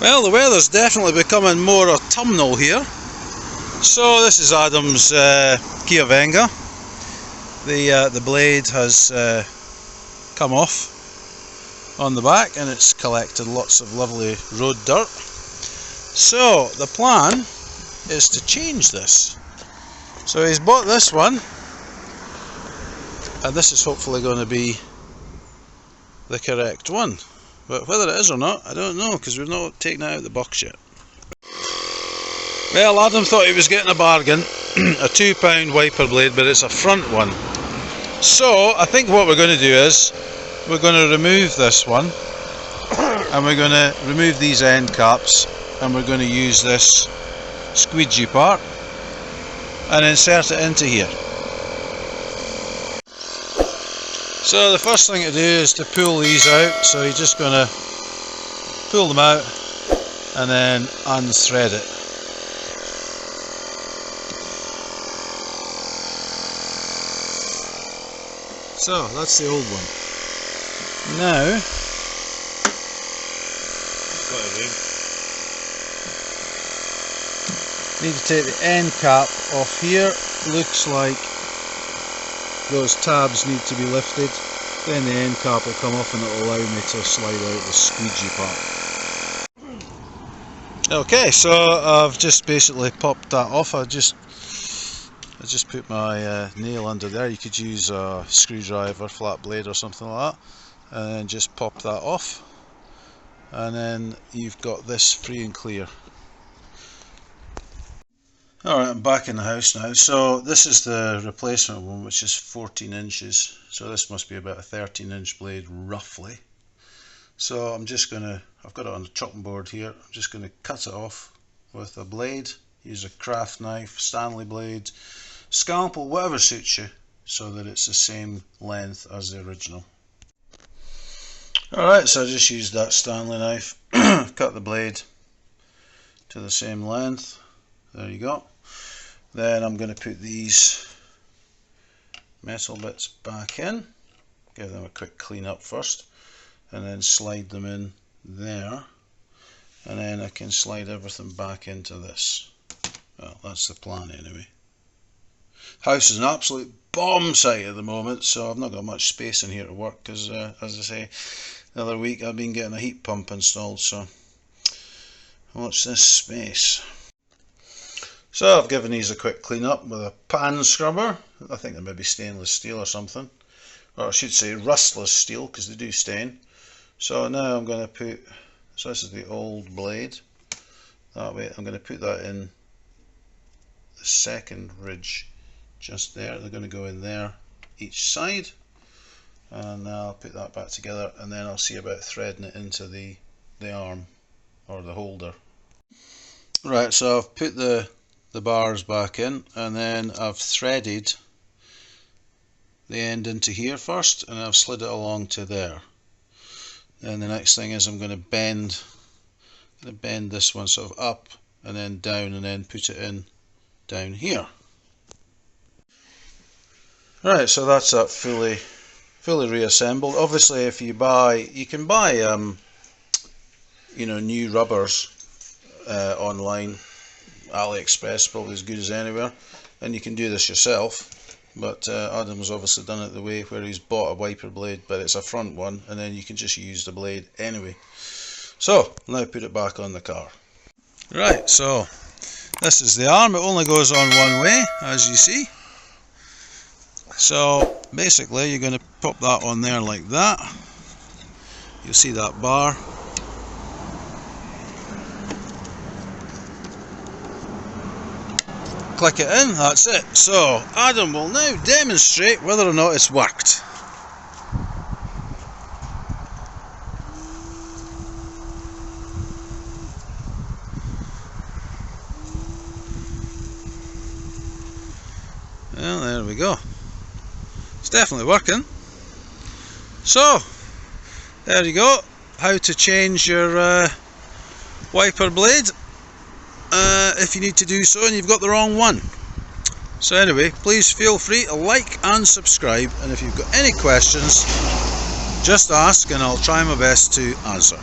Well, the weather's definitely becoming more autumnal here. So this is Adam's Kia Venga. The blade has come off on the back and it's collected lots of lovely road dirt. So the plan is to change this. So he's bought this one, and this is hopefully going to be the correct one. But whether it is or not, I don't know, because we've not taken it out of the box yet. Well, Adam thought he was getting a bargain, a £2 wiper blade, but it's a front one. So I think what we're going to do is, we're going to remove this one, and we're going to remove these end caps, and we're going to use this squeegee part, and insert it into here. So the first thing to do is to pull these out, so you're just going to pull them out and then unthread it. So that's the old one. Now, need to take the end cap off here. Looks like those tabs need to be lifted, then the end cap will come off and it will allow me to slide out the squeegee part. Okay, so I've just basically popped that off. I just put my nail under there. You could use a screwdriver, flat blade or something like that, and then just pop that off, and then you've got this free and clear. Alright, I'm back in the house now. So this is the replacement one, which is 14 inches. So this must be about a 13-inch blade roughly. So I'm just going to, I've got it on the chopping board here, I'm just going to cut it off with a blade. Use a craft knife, Stanley blade, scalpel, whatever suits you, so that it's the same length as the original. Alright, so I just used that Stanley knife, cut the blade to the same length. There you go. Then I'm going to put these metal bits back in, give them a quick clean up first, and then slide them in there, and then I can slide everything back into this. Well, that's the plan anyway. House is an absolute bomb site at the moment, so I've not got much space in here to work, because as I say, the other week I've been getting a heat pump installed, so watch this space. So I've given these a quick clean up with a pan scrubber. I think they may be stainless steel or something, or I should say rustless steel, because they do stain. So now I'm going to put, so this is the old blade, that way I'm going to put that in the second ridge just there. They're going to go in there each side, and now I'll put that back together, and then I'll see about threading it into the arm or the holder. Right, so I've put the bars back in, and then I've threaded the end into here first, and I've slid it along to there. Then the next thing is I'm going to bend this one sort of up and then down, and then put it in down here. Right, so that's that fully reassembled. Obviously, if you can buy you know, new rubbers online. AliExpress probably as good as anywhere, and you can do this yourself, but Adam's obviously done it the way where he's bought a wiper blade, but it's a front one, and then you can just use the blade anyway. So now put it back on the car. Right, so this is the arm. It only goes on one way, as you see. So basically you're going to pop that on there like that. You'll see that bar. Click it in, that's it. So Adam will now demonstrate whether or not it's worked. Well, there we go. It's definitely working. So there you go, how to change your wiper blade if you need to do so and you've got the wrong one. So anyway, please feel free to like and subscribe, and if you've got any questions, just ask and I'll try my best to answer.